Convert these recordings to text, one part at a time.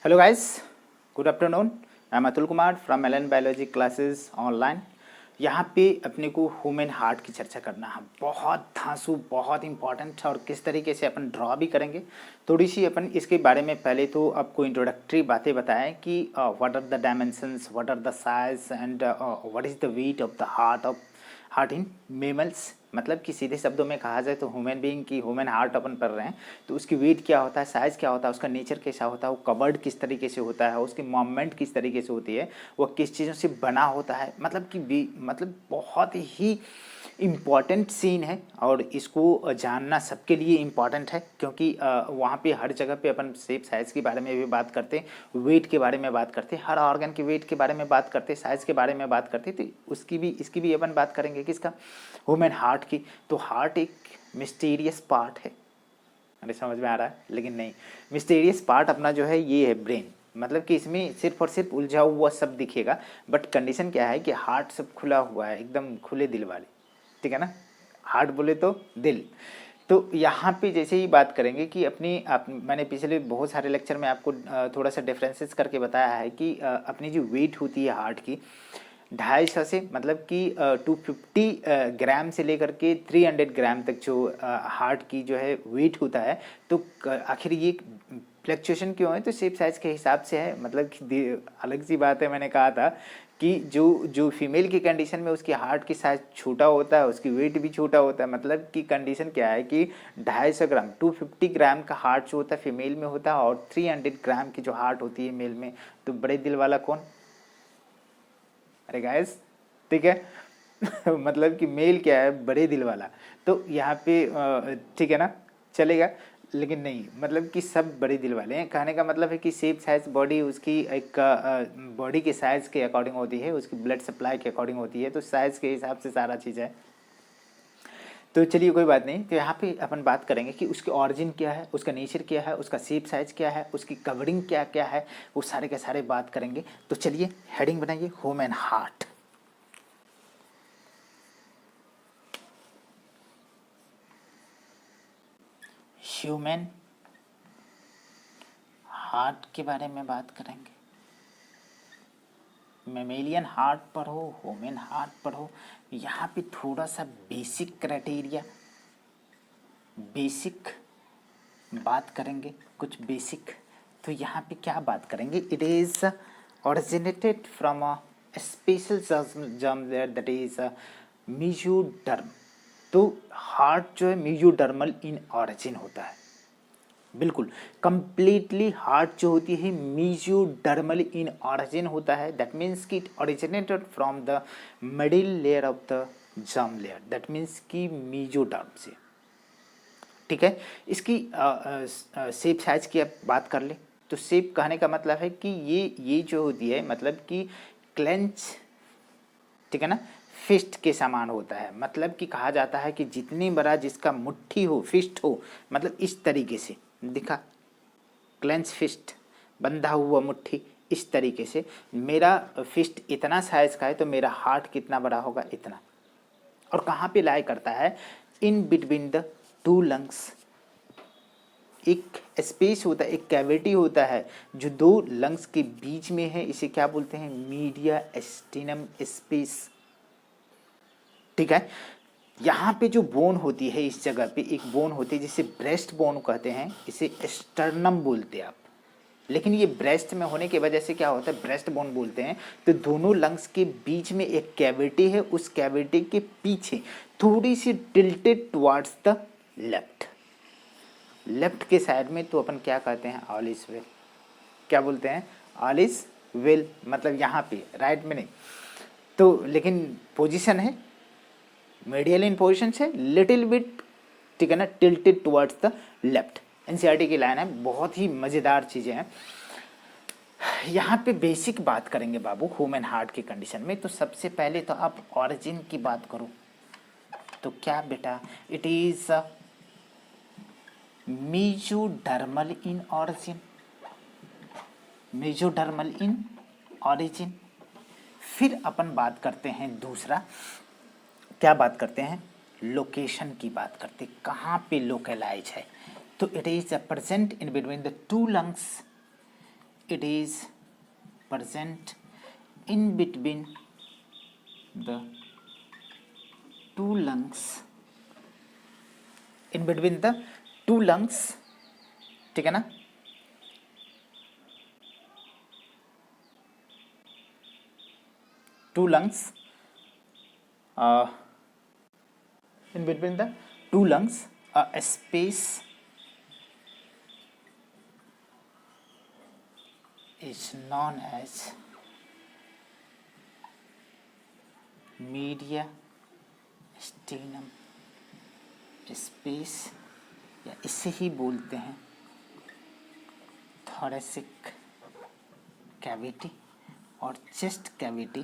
Hello guys, good afternoon. I am Atul Kumar from Allen biology classes online. यहाँ पे अपने को ह्यूमन हार्ट की चर्चा करना है। बहुत धांसू, बहुत इंपॉर्टेंट है और किस तरीके से अपन ड्रॉ भी करेंगे थोड़ी सी अपन इसके बारे में। पहले तो आपको इंट्रोडक्टरी बातें बताएं कि what are the dimensions, what are the size and what is the weight of the heart in mammals. मतलब कि सीधे शब्दों में कहा जाए तो ह्यूमन बीइंग की ह्यूमन हार्ट अपन पढ़ रहे हैं तो उसकी वेट क्या होता है, साइज़ क्या होता है, उसका नेचर कैसा होता है, वो कवर्ड किस तरीके से होता है, उसकी मूवमेंट किस तरीके से होती है, वो किस चीज़ों से बना होता है। मतलब कि मतलब बहुत ही इम्पॉर्टेंट सीन है और इसको जानना सबके लिए इम्पॉर्टेंट है क्योंकि वहाँ पे हर जगह पे अपन शेप साइज़ के बारे में भी बात करते हैं, वेट के बारे में बात करते हैं, हर ऑर्गन के वेट के बारे में बात करते हैं, साइज़ के बारे में बात करते हैं। तो इसकी भी अपन बात करेंगे किसका, ह्यूमन हार्ट की। तो हार्ट एक मिस्टीरियस पार्ट है। अरे समझ में आ रहा है, लेकिन नहीं, मिस्टीरियस पार्ट अपना जो है ये है ब्रेन। मतलब कि इसमें सिर्फ और सिर्फ उलझा हुआ सब दिखेगा, बट कंडीशन क्या है कि हार्ट सब खुला हुआ है, एकदम खुले दिल वाले, ठीक है ना। हार्ट बोले तो दिल। तो यहाँ पे जैसे ही बात करेंगे कि मैंने पिछले बहुत सारे लेक्चर में आपको थोड़ा सा डिफरेंसेस करके बताया है कि अपनी जो वेट होती है हार्ट की 250 से मतलब कि 250 ग्राम से लेकर के 300 ग्राम तक जो हार्ट की जो है वेट होता है। तो आखिर ये फ्लक्चुएशन क्यों है, तो शेप साइज़ के हिसाब से है। मतलब कि अलग सी बात है, मैंने कहा था कि जो फीमेल की कंडीशन में उसकी हार्ट की साइज़ छोटा होता है, उसकी वेट भी छोटा होता है। मतलब कि कंडीशन क्या है कि 250 ग्राम 250 ग्राम का हार्ट जो होता है फीमेल में होता है और 300 ग्राम की जो हार्ट होती है मेल में। तो बड़े दिल वाला कौन? अरे गाइस, ठीक है। मतलब कि मेल क्या है, बड़े दिल वाला। तो यहाँ पे ठीक है ना, चलेगा। लेकिन नहीं, मतलब कि सब बड़े दिल वाले हैं। कहने का मतलब है कि शेप साइज बॉडी उसकी एक बॉडी के साइज़ के अकॉर्डिंग होती है, उसकी ब्लड सप्लाई के अकॉर्डिंग होती है। तो साइज़ के हिसाब से सारा चीज़ है। तो चलिए कोई बात नहीं। तो यहाँ पे अपन बात करेंगे कि उसकी ऑरिजिन क्या है, उसका नेचर क्या है, उसका शेप साइज क्या है, उसकी कवरिंग क्या क्या है, वो सारे के सारे बात करेंगे। तो चलिए हेडिंग बनाइए, ह्यूमन हार्ट। ह्यूमन हार्ट के बारे में बात करेंगे। मेमेलियन हार्ट पढ़ो, ह्यूमन हार्ट पढ़ो। यहाँ पे थोड़ा सा बेसिक क्राइटेरिया, बेसिक बात करेंगे, कुछ बेसिक। तो यहाँ पे क्या बात करेंगे, it is originated from a special germ that is mesoderm। तो हार्ट जो है मेसोडर्मल इन ऑरिजिन होता है, बिल्कुल कंप्लीटली। हार्ट जो होती है मेसोडर्मल इन ऑरिजिन होता है। दैट मीन्स कि it originated from the middle layer of the germ layer, that means कि मेसोडर्म से, ठीक है। इसकी शेप साइज की आप बात कर ले तो शेप कहने का मतलब है कि ये जो होती है मतलब कि क्लेंच, ठीक है ना, फिस्ट के समान होता है। मतलब कि कहा जाता है कि जितनी बड़ा जिसका मुट्ठी हो, फिस्ट हो, मतलब इस तरीके से दिखा, क्लेंच फिस्ट, बंधा हुआ मुट्ठी, इस तरीके से। मेरा फिस्ट इतना साइज का है तो मेरा हार्ट कितना बड़ा होगा, इतना। और कहाँ पे लाई करता है, in between the two lungs. एक स्पेस होता है, एक कैविटी होता है जो दो लंग्स के बीच में है, इसे क्या बोलते हैं, मीडिया एस्टिनम स्पेस, ठीक है। यहाँ पे जो बोन होती है, इस जगह पे एक बोन होती है जिसे ब्रेस्ट बोन कहते हैं, इसे स्टर्नम बोलते हैं आप। लेकिन ये ब्रेस्ट में होने की वजह से क्या होता है, ब्रेस्ट बोन बोलते हैं। तो दोनों लंग्स के बीच में एक कैविटी है, उस कैविटी के पीछे थोड़ी सी tilted towards the left, left के साइड में तो अपन क्या कहते हैं, ऑल इज वेल। क्या बोलते हैं, ऑल इज वेल। मतलब यहाँ पे राइट में नहीं तो, लेकिन पोजीशन है मीडियल इन पोजीशन से लिटिल बिट, ठीक है ना, tilted towards the left. NCERT की लाइन है, बहुत ही मज़ेदार चीज़ें हैं। यहाँ पे बेसिक बात करेंगे बाबू ह्यूमन हार्ट की कंडीशन में। तो सबसे पहले तो आप ऑरिजिन की बात करो तो क्या बेटा, it is mesodermal in origin, mesodermal in origin. फिर अपन बात करते हैं दूसरा, क्या बात करते हैं, लोकेशन की बात करते हैं, कहाँ पे लोकेलाइज है। तो it is present in between the two lungs it is present in between the two lungs, in between the two lungs, ठीक है ना, two lungs, in between the two lungs a space is known as mediastinum space, या इसे ही बोलते हैं thoracic cavity और chest cavity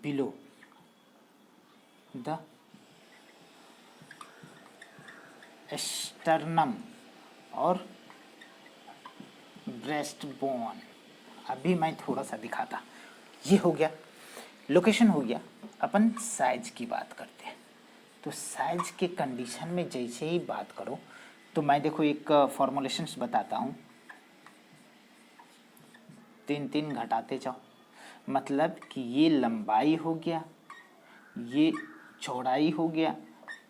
below the sternum और breast bone. अभी मैं थोड़ा सा दिखाता, ये हो गया लोकेशन हो गया। अपन साइज की बात करते हैं, तो साइज के कंडीशन में जैसे ही बात करो तो मैं देखो एक फॉर्मुलेशंस बताता हूँ, 3 घटाते जाओ, मतलब कि ये लंबाई हो गया, ये चौड़ाई हो गया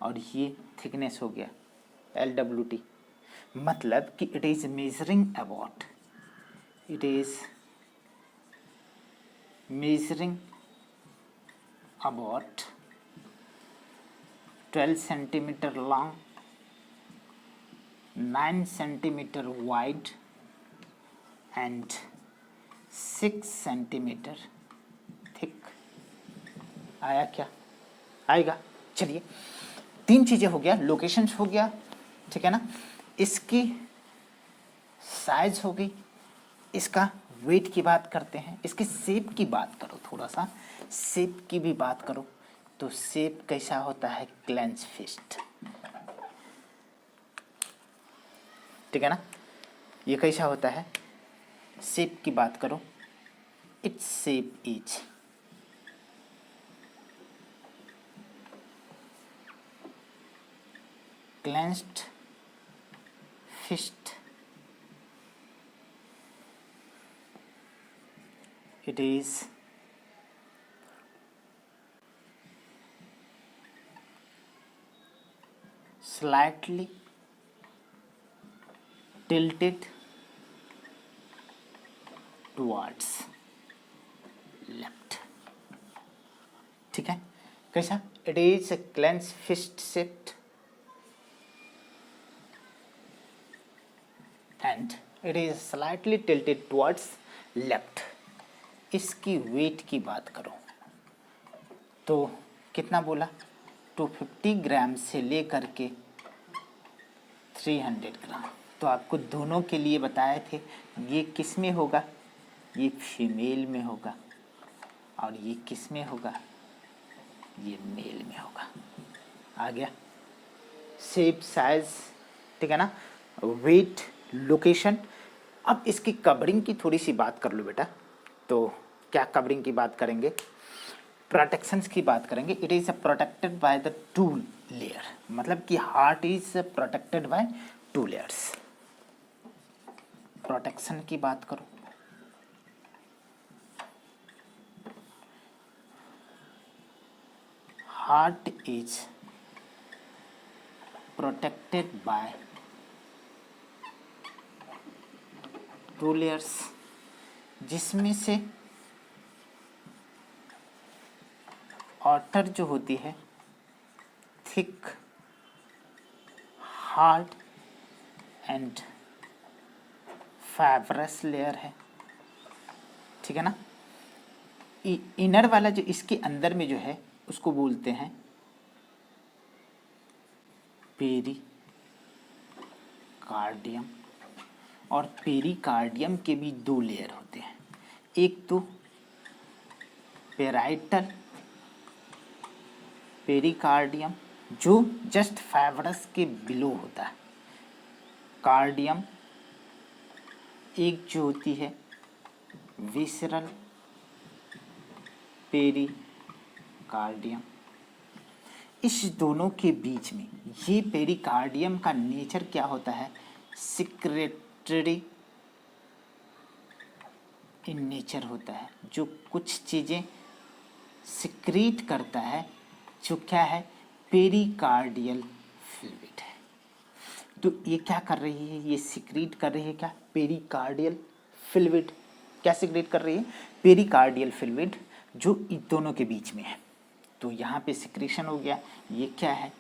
और ये थिकनेस हो गया LWT। मतलब कि it is measuring about, it is measuring about 12 centimeter long, 9 centimeter wide and 6 centimeter thick। आया क्या? आएगा। चलिए 3 चीज़ें हो गया, लोकेशंस हो गया, ठीक है ना, इसकी साइज हो गई, इसका वेट की बात करते हैं, इसके शेप की बात करो, थोड़ा सा शेप की भी बात करो, तो शेप कैसा होता है, क्लेंच फिस्ट, ठीक है ना, ये कैसा होता है, शेप की बात करो, its shape is clenched fist, it is slightly tilted towards left, ठीक है, कैसा, it is a clenched fist shaped and it is slightly tilted towards left। इसकी वेट की बात करो तो कितना बोला, 250 ग्राम से लेकर के 300 ग्राम। तो आपको दोनों के लिए बताए थे, ये किस में होगा, ये फीमेल में होगा और ये किस में होगा, ये मेल में होगा। आ गया शेप, साइज, ठीक है ना, वेट, लोकेशन। अब इसकी कवरिंग की थोड़ी सी बात कर लो बेटा, तो क्या कवरिंग की बात करेंगे, प्रोटेक्शंस की बात करेंगे। It is protected by the 2 layer, मतलब कि heart is protected by 2 layers. Protection की बात करो, heart is protected by 2 layers, जिसमें से आउटर जो होती है thick, hard and fibrous layer है, ठीक है ना। इनर वाला जो इसके अंदर में जो है उसको बोलते हैं पेरिकार्डियम, और पेरिकार्डियम के भी 2 लेयर होते हैं, एक तो पेराइटल पेरिकार्डियम जो जस्ट फाइब्रस के बिलो होता है, कार्डियम, एक जो होती है विसरल पेरिकार्डियम। इस दोनों के बीच में ये पेरिकार्डियम का नेचर क्या होता है, सिक्रेटरी इन नेचर होता है, जो कुछ चीज़ें सिक्रीट करता है, जो क्या है, पेरिकार्डियल फ्लूइड है। तो ये क्या कर रही है, ये सिक्रीट कर रही है क्या, पेरिकार्डियल फ्लूइड। क्या सिक्रीट कर रही है, पेरिकार्डियल फ्लूइड, जो इन दोनों के बीच में है। तो यहाँ पे सिक्रीशन हो गया, ये क्या है,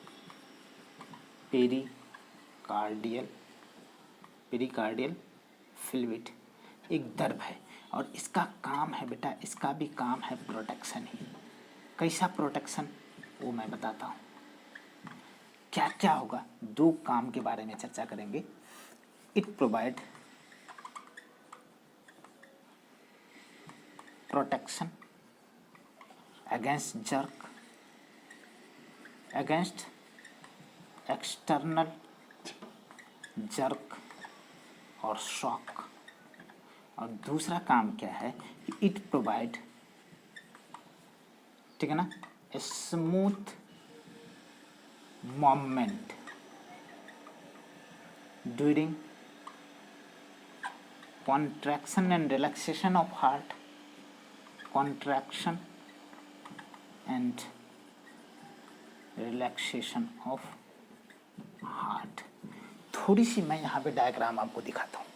पेरिकार्डियल फ्लूइड एक दर्भ है, और इसका काम है बेटा, इसका भी काम है प्रोटेक्शन ही। कैसा प्रोटेक्शन, वो मैं बताता हूँ। क्या क्या होगा, दो काम के बारे में चर्चा करेंगे। It provide protection against jerk, against external jerk और शॉक। और दूसरा काम क्या है, इट प्रोवाइड, ठीक है ना, smooth movement during contraction and relaxation of heart, contraction and relaxation of heart. थोड़ी सी मैं यहाँ पे डायग्राम आपको दिखाता हूँ।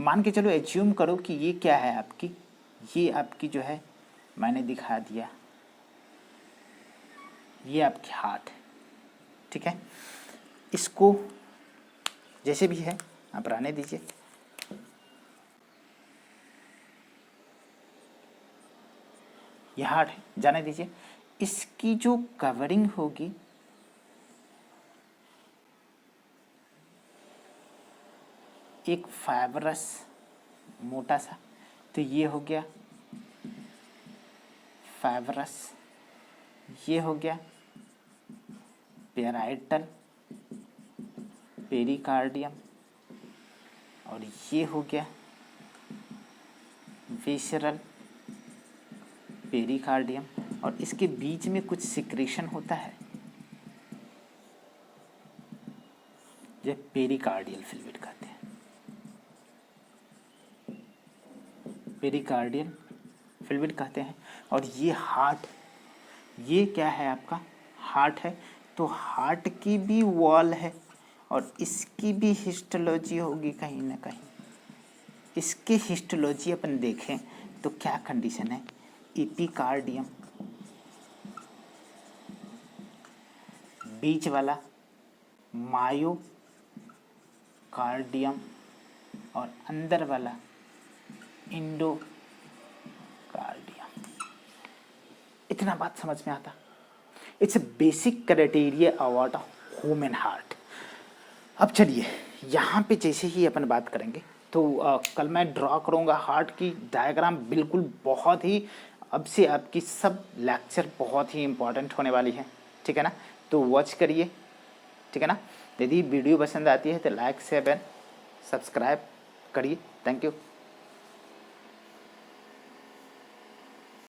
मान के चलो, एज्यूम करो कि ये क्या है आपकी, ये आपकी जो है मैंने दिखा दिया, ये आपकी हार्ट है, ठीक है। इसको जैसे भी है आप रहने दीजिए। ये हार्ट है, जाने दीजिए। इसकी जो कवरिंग होगी, एक फाइबरस मोटा सा, तो ये हो गया फाइबरस, ये हो गया पेराइटल पेरिकार्डियम, और ये हो गया विसरल पेरिकार्डियम। और इसके बीच में कुछ सिक्रेशन होता है, जो पेरिकार्डियल फ्लूइड कहते हैं, पेरिकार्डियल फ्लूइड कहते हैं। और ये हार्ट, ये क्या है आपका, हार्ट है। तो हार्ट की भी वॉल है, और इसकी भी हिस्टोलॉजी होगी कहीं ना कहीं। इसकी हिस्टोलॉजी अपन देखें तो क्या कंडीशन है, एपिकार्डियम बीच वाला, मायोकार्डियम, और अंदर वाला इंडोकार्डियम। इतना बात समझ में आता। It's a basic criteria about human heart. अब चलिए, यहाँ पे जैसे ही अपन बात करेंगे तो कल मैं ड्रॉ करूँगा हार्ट की डायग्राम, बिल्कुल बहुत ही, अब से आपकी सब लेक्चर बहुत ही इम्पोर्टेंट होने वाली है, ठीक है ना। तो वॉच करिए, ठीक है ना। यदि वीडियो पसंद आती है तो लाइक शेयर एंड सब्सक्राइब करिए। Thank you.